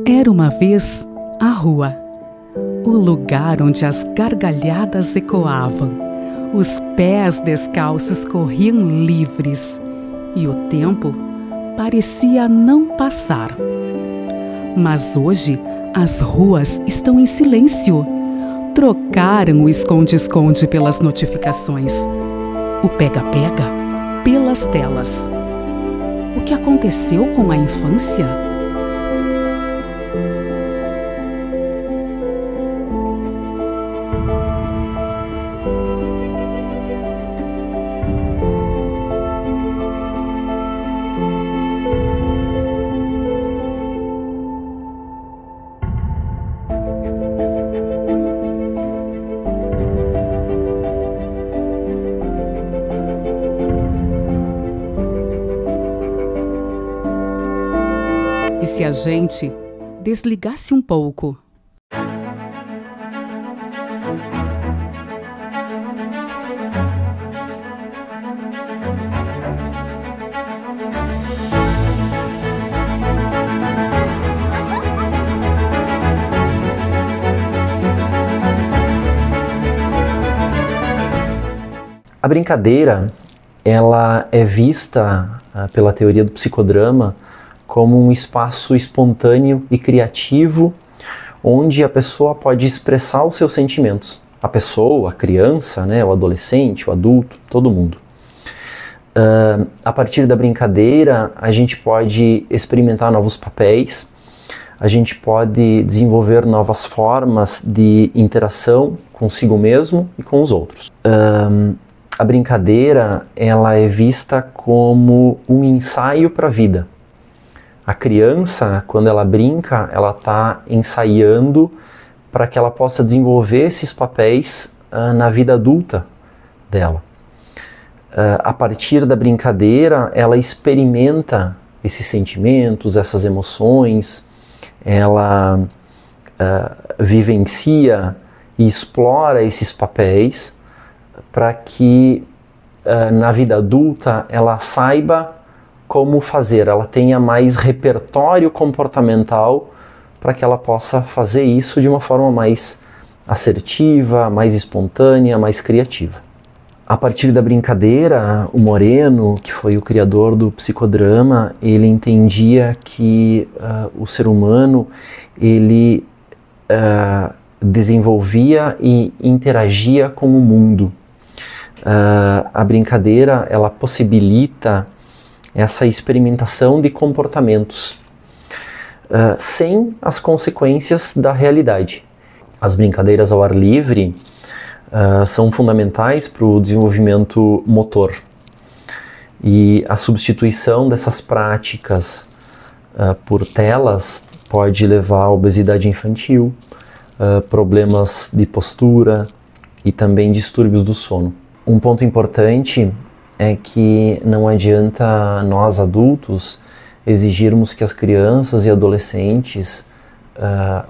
Era uma vez a rua, o lugar onde as gargalhadas ecoavam, os pés descalços corriam livres e o tempo parecia não passar. Mas hoje as ruas estão em silêncio. Trocaram o esconde-esconde pelas notificações, o pega-pega pelas telas. O que aconteceu com a infância? E se a gente desligasse um pouco? A brincadeira, ela é vista pela teoria do psicodrama como um espaço espontâneo e criativo onde a pessoa pode expressar os seus sentimentos. A pessoa, a criança, né, o adolescente, o adulto, todo mundo. A partir da brincadeira, a gente pode experimentar novos papéis, a gente pode desenvolver novas formas de interação consigo mesmo e com os outros. A brincadeira, ela é vista como um ensaio para a vida. A criança, quando ela brinca, ela está ensaiando para que ela possa desenvolver esses papéis na vida adulta dela. A partir da brincadeira, ela experimenta esses sentimentos, essas emoções, ela vivencia e explora esses papéis para que na vida adulta ela saiba como fazer, ela tenha mais repertório comportamental para que ela possa fazer isso de uma forma mais assertiva, mais espontânea, mais criativa. A partir da brincadeira, o Moreno, que foi o criador do psicodrama, ele entendia que o ser humano ele desenvolvia e interagia com o mundo. A brincadeira, ela possibilita essa experimentação de comportamentos sem as consequências da realidade. As brincadeiras ao ar livre são fundamentais para o desenvolvimento motor e a substituição dessas práticas por telas pode levar à obesidade infantil, problemas de postura e também distúrbios do sono. Um ponto importante é que não adianta nós adultos exigirmos que as crianças e adolescentes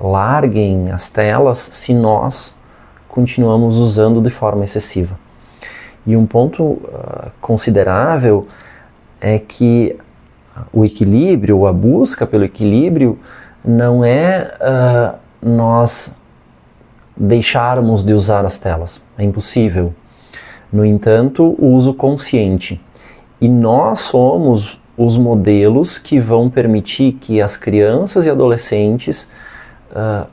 larguem as telas se nós continuamos usando de forma excessiva. E um ponto considerável é que o equilíbrio, a busca pelo equilíbrio, não é nós deixarmos de usar as telas. É impossível. No entanto, o uso consciente. E nós somos os modelos que vão permitir que as crianças e adolescentes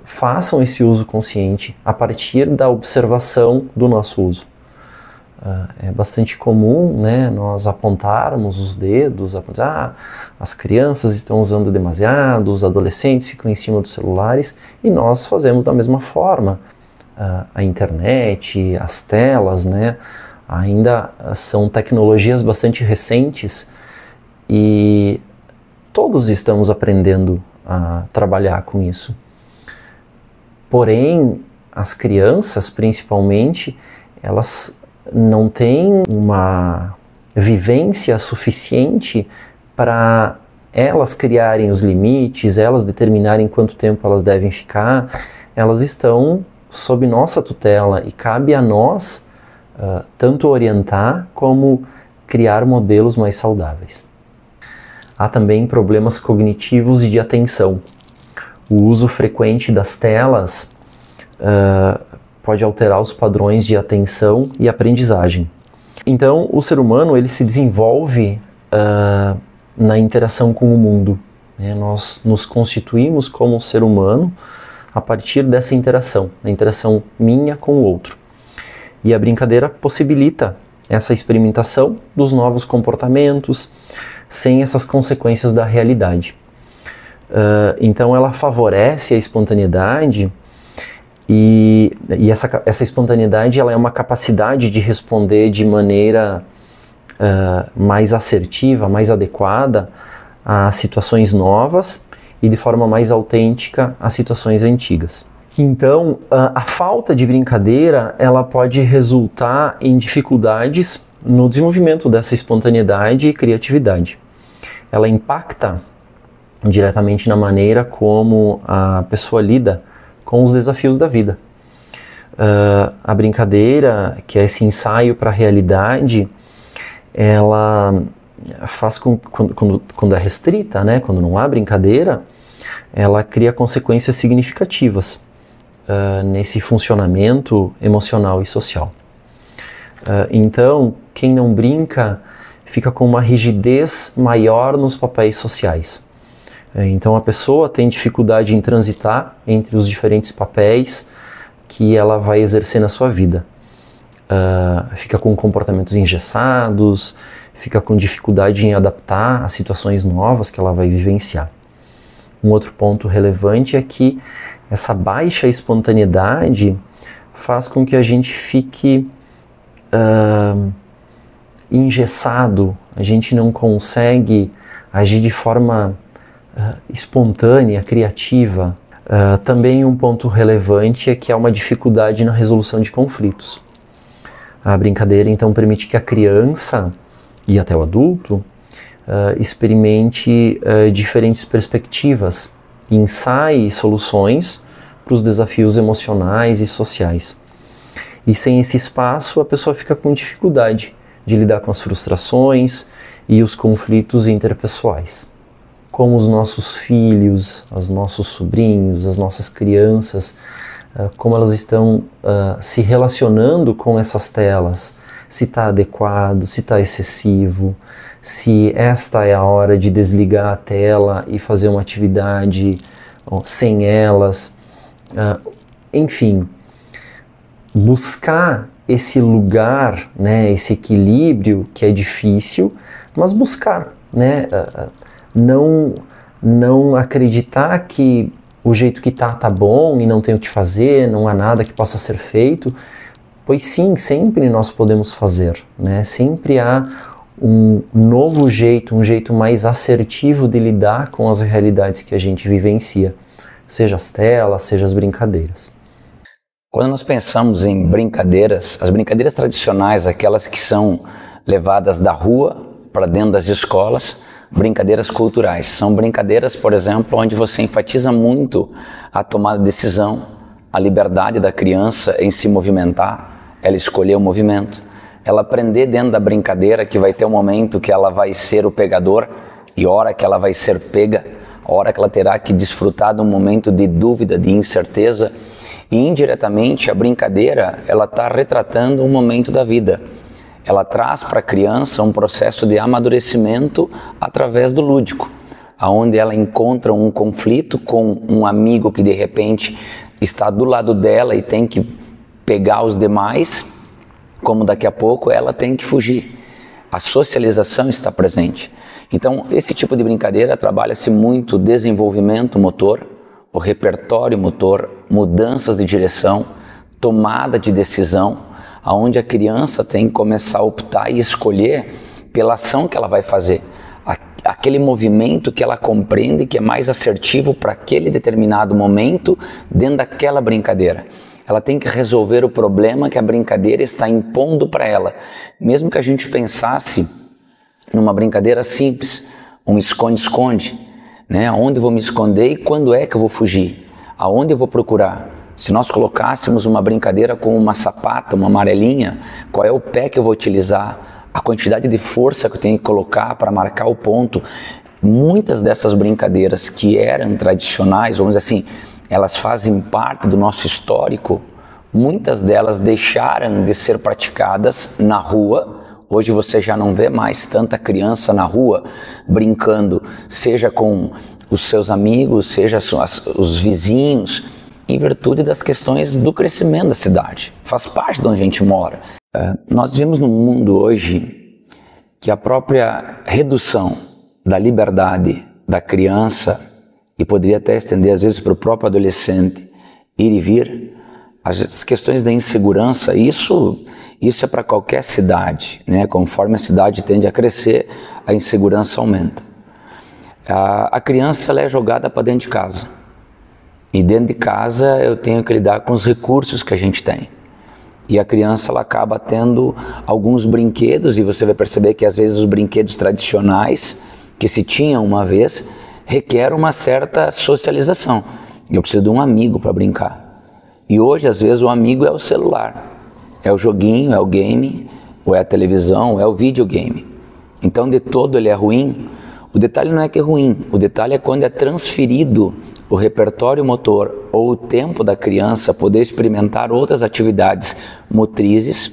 façam esse uso consciente a partir da observação do nosso uso. É bastante comum, né, nós apontarmos os dedos, as crianças estão usando demasiado, os adolescentes ficam em cima dos celulares, e nós fazemos da mesma forma. A internet, as telas, né, ainda são tecnologias bastante recentes e todos estamos aprendendo a trabalhar com isso. Porém, as crianças, principalmente, elas não têm uma vivência suficiente para elas criarem os limites, elas determinarem quanto tempo elas devem ficar. Elas estão sob nossa tutela e cabe a nós tanto orientar como criar modelos mais saudáveis. Há também problemas cognitivos e de atenção. O uso frequente das telas pode alterar os padrões de atenção e aprendizagem. Então, o ser humano ele se desenvolve na interação com o mundo, né? Nós nos constituímos como ser humano a partir dessa interação, a interação minha com o outro. E a brincadeira possibilita essa experimentação dos novos comportamentos, sem essas consequências da realidade. Então ela favorece a espontaneidade e essa espontaneidade ela é uma capacidade de responder de maneira mais assertiva, mais adequada a situações novas e de forma mais autêntica a situações antigas. Então, a falta de brincadeira ela pode resultar em dificuldades no desenvolvimento dessa espontaneidade e criatividade. Ela impacta diretamente na maneira como a pessoa lida com os desafios da vida. A brincadeira, que é esse ensaio para a realidade, ela faz quando é restrita, né, quando não há brincadeira, ela cria consequências significativas nesse funcionamento emocional e social. Então, quem não brinca fica com uma rigidez maior nos papéis sociais. Então, a pessoa tem dificuldade em transitar entre os diferentes papéis que ela vai exercer na sua vida. Fica com comportamentos engessados, fica com dificuldade em adaptar a situações novas que ela vai vivenciar. Um outro ponto relevante é que essa baixa espontaneidade faz com que a gente fique engessado, a gente não consegue agir de forma espontânea, criativa. Também um ponto relevante é que há uma dificuldade na resolução de conflitos. A brincadeira então permite que a criança e até o adulto experimente diferentes perspectivas, ensaie soluções para os desafios emocionais e sociais. E sem esse espaço a pessoa fica com dificuldade de lidar com as frustrações e os conflitos interpessoais. Como os nossos filhos, os nossos sobrinhos, as nossas crianças, como elas estão se relacionando com essas telas, se está adequado, se está excessivo, se esta é a hora de desligar a tela e fazer uma atividade sem elas. Enfim, buscar esse lugar, né, esse equilíbrio que é difícil, mas buscar, né, não acreditar que o jeito que tá bom e não tem o que fazer, não há nada que possa ser feito, pois sim, sempre nós podemos fazer, né? Sempre há um novo jeito, um jeito mais assertivo de lidar com as realidades que a gente vivencia, seja as telas, seja as brincadeiras. Quando nós pensamos em brincadeiras, as brincadeiras tradicionais, aquelas que são levadas da rua para dentro das escolas, brincadeiras culturais. São brincadeiras, por exemplo, onde você enfatiza muito a tomada de decisão, a liberdade da criança em se movimentar, ela escolher o movimento, ela aprender dentro da brincadeira que vai ter um momento que ela vai ser o pegador e hora que ela vai ser pega, a hora que ela terá que desfrutar de um momento de dúvida, de incerteza. E indiretamente a brincadeira ela está retratando um momento da vida. Ela traz para a criança um processo de amadurecimento através do lúdico, onde ela encontra um conflito com um amigo que de repente está do lado dela e tem que pegar os demais, como daqui a pouco ela tem que fugir. A socialização está presente. Então esse tipo de brincadeira trabalha-se muito o desenvolvimento motor, o repertório motor, mudanças de direção, tomada de decisão, onde a criança tem que começar a optar e escolher pela ação que ela vai fazer. Aquele movimento que ela compreende que é mais assertivo para aquele determinado momento dentro daquela brincadeira. Ela tem que resolver o problema que a brincadeira está impondo para ela. Mesmo que a gente pensasse numa brincadeira simples, um esconde-esconde, né? Onde eu vou me esconder e quando é que eu vou fugir? Aonde eu vou procurar? Se nós colocássemos uma brincadeira com uma sapata, uma amarelinha, qual é o pé que eu vou utilizar? A quantidade de força que eu tenho que colocar para marcar o ponto. muitas dessas brincadeiras que eram tradicionais, vamos dizer assim, elas fazem parte do nosso histórico, muitas delas deixaram de ser praticadas na rua. Hoje você já não vê mais tanta criança na rua brincando, seja com os seus amigos, seja os vizinhos, em virtude das questões do crescimento da cidade. Faz parte de onde a gente mora. Nós vivemos num mundo hoje que a própria redução da liberdade da criança, e poderia até estender às vezes para o próprio adolescente, ir e vir, as questões da insegurança, isso é para qualquer cidade, né? Conforme a cidade tende a crescer, a insegurança aumenta. A criança ela é jogada para dentro de casa. E dentro de casa eu tenho que lidar com os recursos que a gente tem. E a criança ela acaba tendo alguns brinquedos, e você vai perceber que às vezes os brinquedos tradicionais, que se tinham uma vez, requer uma certa socialização. Eu preciso de um amigo para brincar. E hoje, às vezes, o amigo é o celular. É o joguinho, é o game, ou é a televisão, ou é o videogame. Então, de todo ele é ruim. O detalhe não é que é ruim, o detalhe é quando é transferido o repertório motor ou o tempo da criança poder experimentar outras atividades motrizes,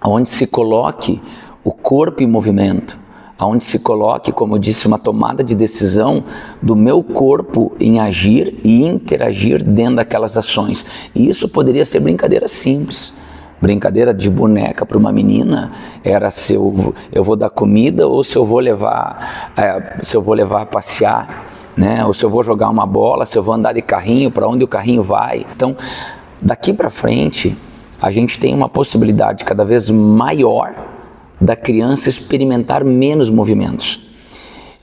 onde se coloque o corpo em movimento, onde se coloque, como eu disse, uma tomada de decisão do meu corpo em agir e interagir dentro daquelas ações. E isso poderia ser brincadeira simples. Brincadeira de boneca para uma menina era se eu vou dar comida ou se eu vou levar a passear, né? Ou se eu vou jogar uma bola, se eu vou andar de carrinho, para onde o carrinho vai. Então, daqui para frente, a gente tem uma possibilidade cada vez maior da criança experimentar menos movimentos.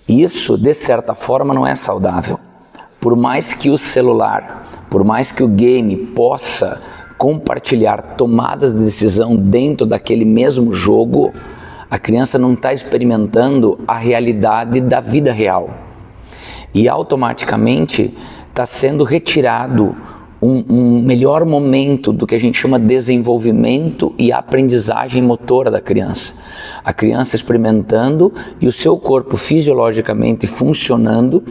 Isso, de certa forma, não é saudável. Por mais que o celular, por mais que o game possa compartilhar tomadas de decisão dentro daquele mesmo jogo, a criança não está experimentando a realidade da vida real. E automaticamente está sendo retirado um melhor momento do que a gente chama de desenvolvimento e aprendizagem motora da criança. A criança experimentando e o seu corpo fisiologicamente funcionando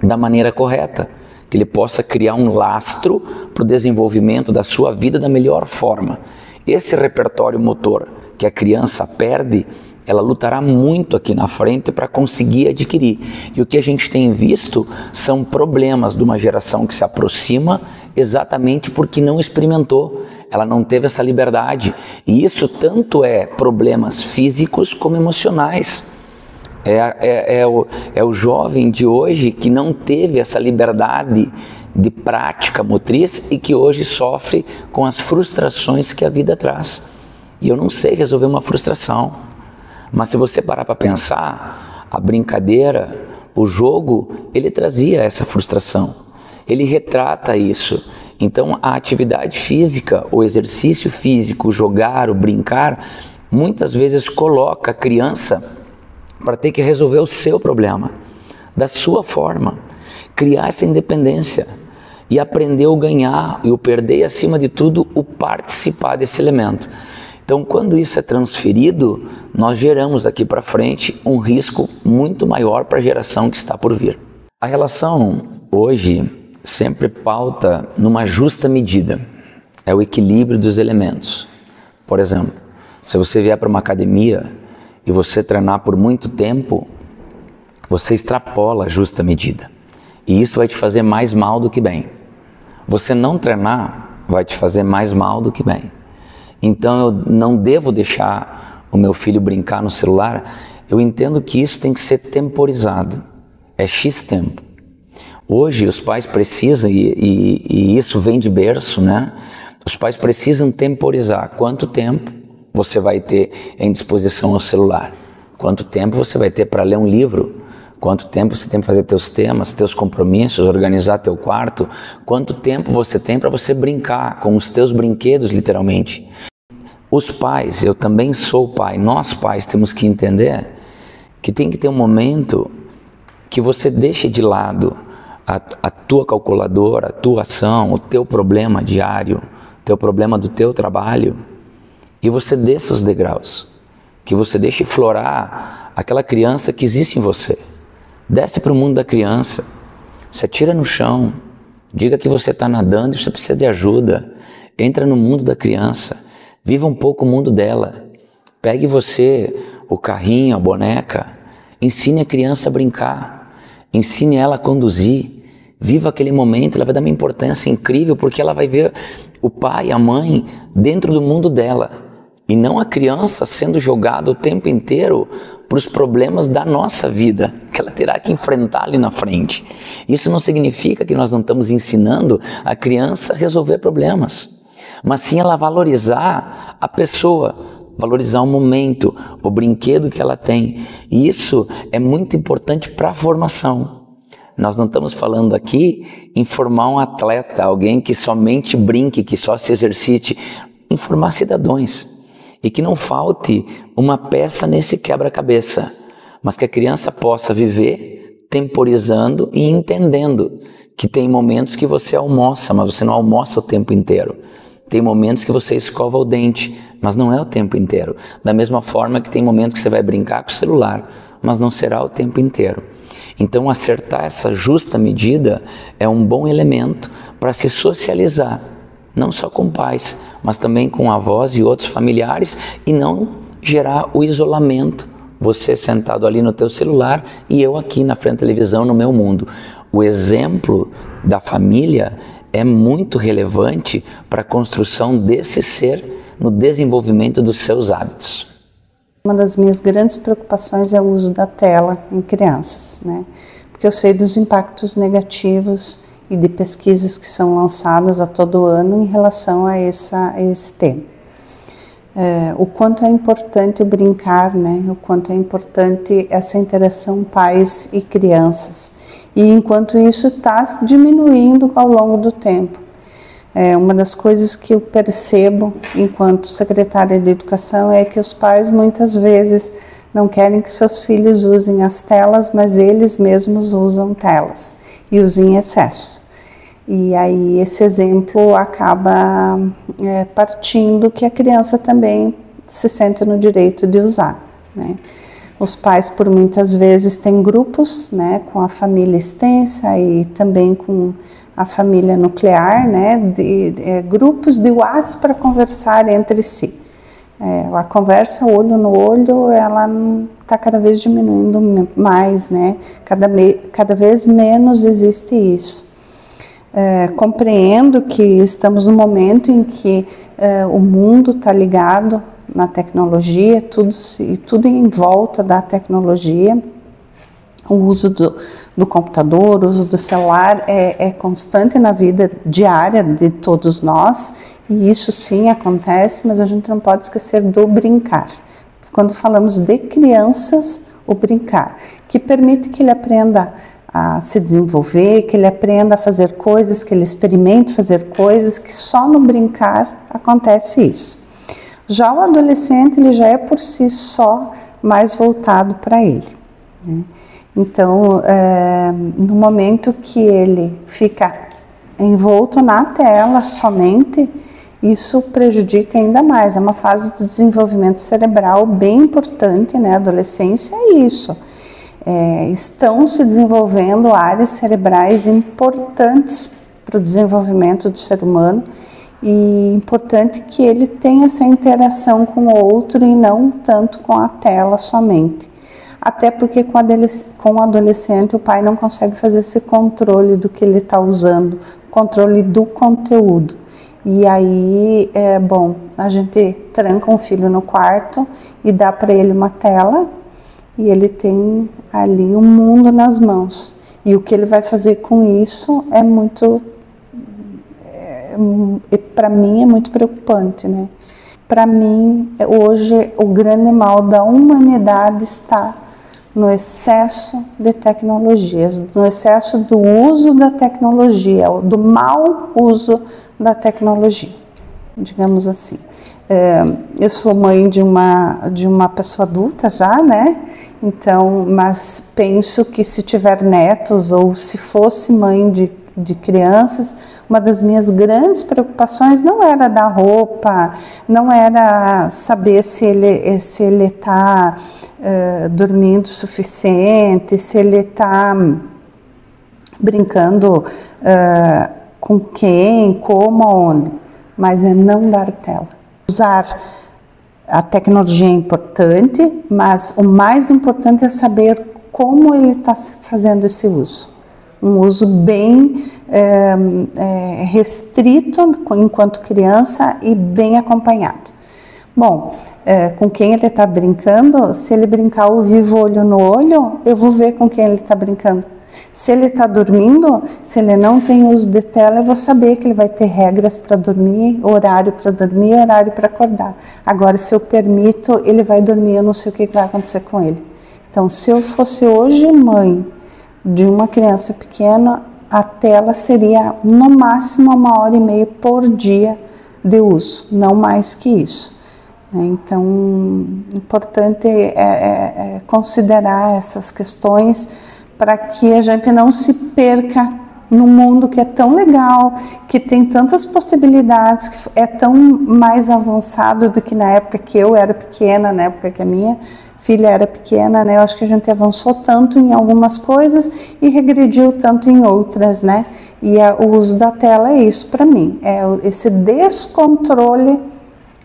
da maneira correta, que ele possa criar um lastro para o desenvolvimento da sua vida da melhor forma. Esse repertório motor que a criança perde, ela lutará muito aqui na frente para conseguir adquirir. E o que a gente tem visto são problemas de uma geração que se aproxima exatamente porque não experimentou, ela não teve essa liberdade. E isso tanto é problemas físicos como emocionais. É o jovem de hoje que não teve essa liberdade de prática motriz e que hoje sofre com as frustrações que a vida traz. E eu não sei resolver uma frustração. Mas se você parar para pensar, a brincadeira, o jogo, ele trazia essa frustração. Ele retrata isso. Então a atividade física, o exercício físico, o jogar, o brincar, muitas vezes coloca a criança para ter que resolver o seu problema, da sua forma, criar essa independência e aprender o ganhar e o perder e, acima de tudo, o participar desse elemento. Então, quando isso é transferido, nós geramos daqui para frente um risco muito maior para a geração que está por vir. A relação hoje sempre pauta numa justa medida, é o equilíbrio dos elementos. Por exemplo, se você vier para uma academia e você treinar por muito tempo, você extrapola a justa medida. E isso vai te fazer mais mal do que bem. Você não treinar vai te fazer mais mal do que bem. Então eu não devo deixar o meu filho brincar no celular. Eu entendo que isso tem que ser temporizado. É X tempo. Hoje os pais precisam, e isso vem de berço, né? Os pais precisam temporizar quanto tempo você vai ter em disposição ao celular, quanto tempo você vai ter para ler um livro, quanto tempo você tem para fazer teus temas, teus compromissos, organizar teu quarto, quanto tempo você tem para você brincar com os teus brinquedos, literalmente. Os pais, eu também sou pai, nós pais temos que entender que tem que ter um momento que você deixe de lado a tua calculadora, a tua ação, o teu problema diário, o teu problema do teu trabalho, e você desça os degraus, que você deixe florar aquela criança que existe em você, Desce para o mundo da criança, se atira no chão, diga que você está nadando e você precisa de ajuda. Entra no mundo da criança, viva um pouco o mundo dela. Pegue você, o carrinho, a boneca, ensine a criança a brincar, ensine ela a conduzir. Viva aquele momento, ela vai dar uma importância incrível porque ela vai ver o pai, a mãe dentro do mundo dela e não a criança sendo jogada o tempo inteiro para os problemas da nossa vida, que ela terá que enfrentar ali na frente. Isso não significa que nós não estamos ensinando a criança a resolver problemas, mas sim ela valorizar a pessoa, valorizar o momento, o brinquedo que ela tem. E isso é muito importante para a formação. Nós não estamos falando aqui em formar um atleta, alguém que somente brinque, que só se exercite, em formar cidadãos. E que não falte uma peça nesse quebra-cabeça, mas que a criança possa viver temporizando e entendendo que tem momentos que você almoça, mas você não almoça o tempo inteiro. Tem momentos que você escova o dente, mas não é o tempo inteiro. Da mesma forma que tem momentos que você vai brincar com o celular, mas não será o tempo inteiro. Então, acertar essa justa medida é um bom elemento para se socializar, não só com pais, mas também com avós e outros familiares, e não gerar o isolamento, você sentado ali no teu celular e eu aqui na frente da televisão no meu mundo. O exemplo da família é muito relevante para a construção desse ser no desenvolvimento dos seus hábitos. Uma das minhas grandes preocupações é o uso da tela em crianças, né? Porque eu sei dos impactos negativos e de pesquisas que são lançadas a todo ano em relação a esse tema. O quanto é importante o brincar, né? O quanto é importante essa interação pais e crianças. E enquanto isso está diminuindo ao longo do tempo. Uma das coisas que eu percebo enquanto secretária de educação é que os pais muitas vezes não querem que seus filhos usem as telas, mas eles mesmos usam telas e usam em excesso. E aí esse exemplo acaba partindo que a criança também se sente no direito de usar, né? Os pais, por muitas vezes, têm grupos, né, com a família extensa e também com a família nuclear, né, grupos de WhatsApp para conversar entre si. A conversa olho no olho, ela está cada vez diminuindo mais, né? Cada vez menos existe isso. Compreendo que estamos num momento em que o mundo está ligado na tecnologia, tudo em volta da tecnologia. O uso do computador, o uso do celular é constante na vida diária de todos nós, e isso sim acontece, mas a gente não pode esquecer do brincar. Quando falamos de crianças, o brincar, que permite que ele aprenda a se desenvolver, que ele aprenda a fazer coisas, que ele experimente fazer coisas, que só no brincar acontece isso. Já o adolescente, ele já é por si só mais voltado para ele, né? Então, no momento que ele fica envolto na tela somente, isso prejudica ainda mais. É uma fase do desenvolvimento cerebral bem importante, né? A adolescência é isso. Estão se desenvolvendo áreas cerebrais importantes para o desenvolvimento do ser humano, e importante que ele tenha essa interação com o outro e não tanto com a tela somente. Até porque com o adolescente o pai não consegue fazer esse controle do que ele está usando, controle do conteúdo. E aí, a gente tranca um filho no quarto e dá para ele uma tela e ele tem ali um mundo nas mãos. E o que ele vai fazer com isso é muito... para mim é muito preocupante, né? Para mim, hoje, o grande mal da humanidade está no excesso de tecnologias, no excesso do uso da tecnologia, do mau uso da tecnologia, digamos assim. Eu sou mãe de uma pessoa adulta já, né? Então, mas penso que se tiver netos ou se fosse mãe de de crianças, uma das minhas grandes preocupações não era dar roupa, não era saber se ele está dormindo o suficiente, se ele está brincando com quem, como, onde, mas é não dar tela. Usar a tecnologia é importante, mas o mais importante é saber como ele está fazendo esse uso. Um uso bem restrito enquanto criança e bem acompanhado. Bom, com quem ele está brincando, se ele brincar ao vivo olho no olho, eu vou ver com quem ele está brincando. Se ele está dormindo, se ele não tem uso de tela, eu vou saber que ele vai ter regras para dormir, horário para acordar. Agora, se eu permito, ele vai dormir, eu não sei o que vai acontecer com ele. Então, se eu fosse hoje mãe de uma criança pequena, a tela seria no máximo 1h30 por dia de uso, não mais que isso. Então, importante é considerar essas questões para que a gente não se perca num mundo que é tão legal, que tem tantas possibilidades, que é tão mais avançado do que na época que eu era pequena, na época que a minha filha era pequena, né? Eu acho que a gente avançou tanto em algumas coisas e regrediu tanto em outras, né? E o uso da tela é isso para mim, é esse descontrole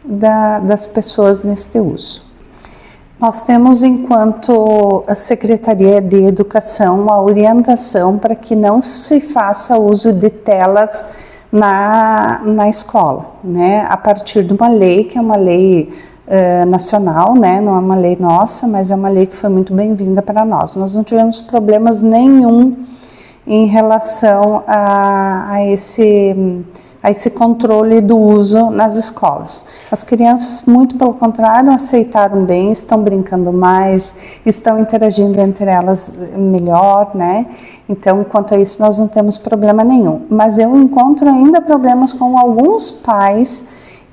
das pessoas neste uso. Nós temos, enquanto a Secretaria de Educação, a orientação para que não se faça uso de telas na escola, né? A partir de uma lei, que é uma lei nacional, né? Não é uma lei nossa, mas é uma lei que foi muito bem-vinda para nós. Nós não tivemos problemas nenhum em relação a esse controle do uso nas escolas. As crianças, muito pelo contrário, aceitaram bem, estão brincando mais, estão interagindo entre elas melhor, né? Então, quanto a isso, nós não temos problema nenhum. Mas eu encontro ainda problemas com alguns pais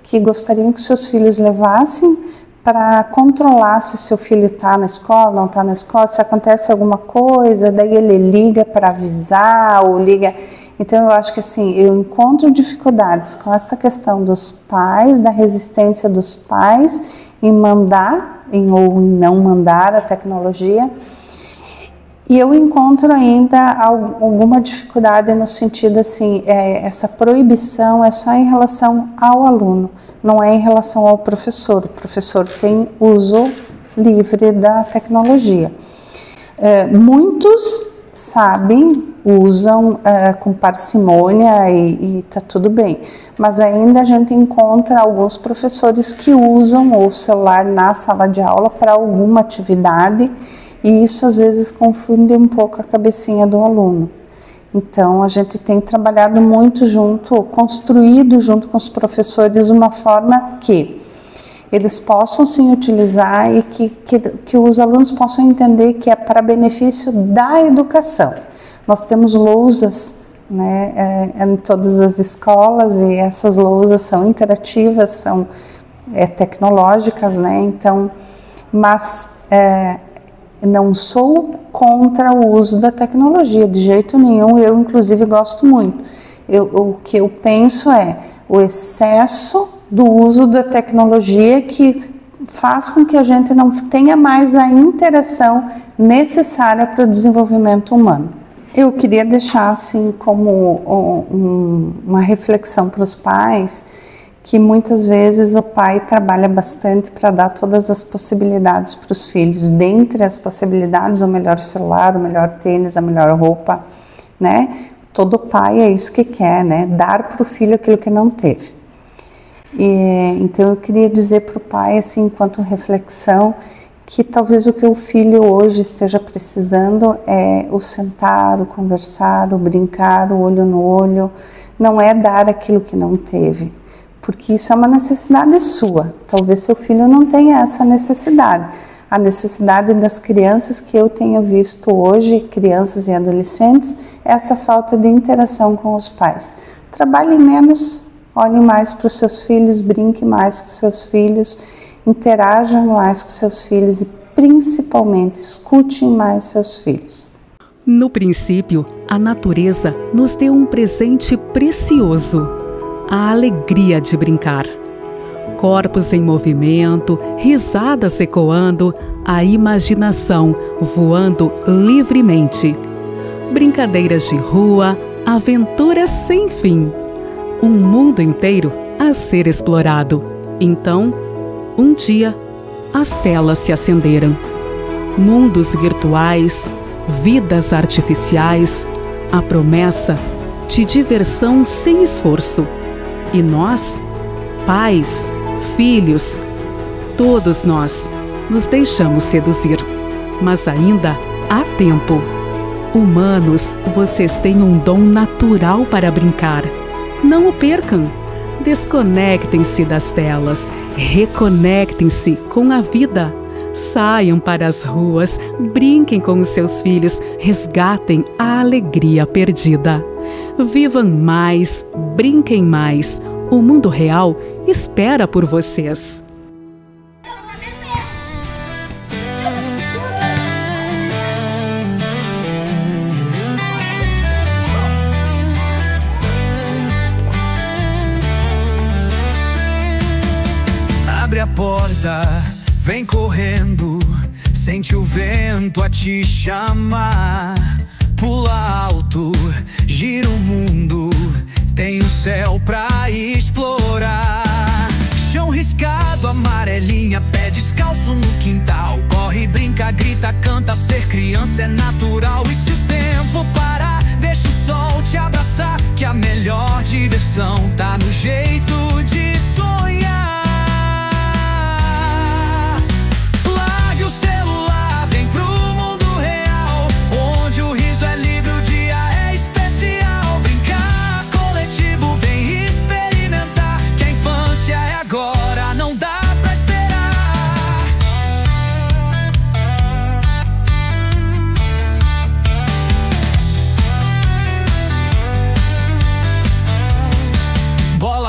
que gostariam que seus filhos levassem para controlar se seu filho está na escola, não está na escola, se acontece alguma coisa, daí ele liga para avisar ou liga. Então eu acho que assim, eu encontro dificuldades com essa questão dos pais, da resistência dos pais em mandar ou em não mandar a tecnologia. E eu encontro ainda alguma dificuldade no sentido assim, essa proibição é só em relação ao aluno, não é em relação ao professor. O professor tem uso livre da tecnologia. Muitos sabem, usam com parcimônia e tá tudo bem, mas ainda a gente encontra alguns professores que usam o celular na sala de aula para alguma atividade, e isso às vezes confunde um pouco a cabecinha do aluno. Então a gente tem trabalhado muito junto, construído junto com os professores uma forma que eles possam sim utilizar e que os alunos possam entender que é para benefício da educação. Nós temos lousas, né, em todas as escolas, e essas lousas são interativas, são tecnológicas, né? Então, mas não sou contra o uso da tecnologia, de jeito nenhum, eu inclusive gosto muito. O que eu penso é o excesso do uso da tecnologia que faz com que a gente não tenha mais a interação necessária para o desenvolvimento humano. Eu queria deixar assim como uma reflexão para os pais, que muitas vezes o pai trabalha bastante para dar todas as possibilidades para os filhos. Dentre as possibilidades, o melhor celular, o melhor tênis, a melhor roupa, né? Todo pai é isso que quer, né? Dar para o filho aquilo que não teve. Então eu queria dizer para o pai, assim, enquanto reflexão, que talvez o que o filho hoje esteja precisando é o sentar, o conversar, o brincar, o olho no olho, não é dar aquilo que não teve, porque isso é uma necessidade sua. Talvez seu filho não tenha essa necessidade. A necessidade das crianças que eu tenho visto hoje, crianças e adolescentes, é essa falta de interação com os pais. Trabalhem menos, olhem mais para os seus filhos, brinquem mais com seus filhos, interajam mais com seus filhos e, principalmente, escutem mais seus filhos. No princípio, a natureza nos deu um presente precioso, a alegria de brincar. Corpos em movimento, risadas ecoando, a imaginação voando livremente. Brincadeiras de rua, aventuras sem fim. Um mundo inteiro a ser explorado. Então, um dia, as telas se acenderam. Mundos virtuais, vidas artificiais, a promessa de diversão sem esforço. E nós, pais, filhos, todos nós nos deixamos seduzir. Mas ainda há tempo. Humanos, vocês têm um dom natural para brincar. Não o percam. Desconectem-se das telas, reconectem-se com a vida. Saiam para as ruas, brinquem com os seus filhos, resgatem a alegria perdida. Vivam mais, brinquem mais. O mundo real espera por vocês. Abre a porta, vem correndo, sente o vento a te chamar. Pula alto, gira o mundo, tem o céu pra explorar. Chão riscado, amarelinha, pé descalço no quintal. Corre, brinca, grita, canta, ser criança é natural. E se o tempo parar, deixa o sol te abraçar, que a melhor diversão tá no jeito de sonhar.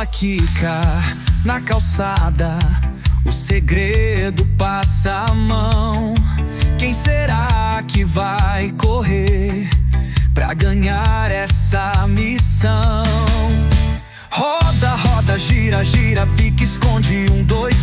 Quica na calçada, o segredo passa a mão. Quem será que vai correr pra ganhar essa missão? Roda, roda, gira, gira, pique, esconde, 1, 2,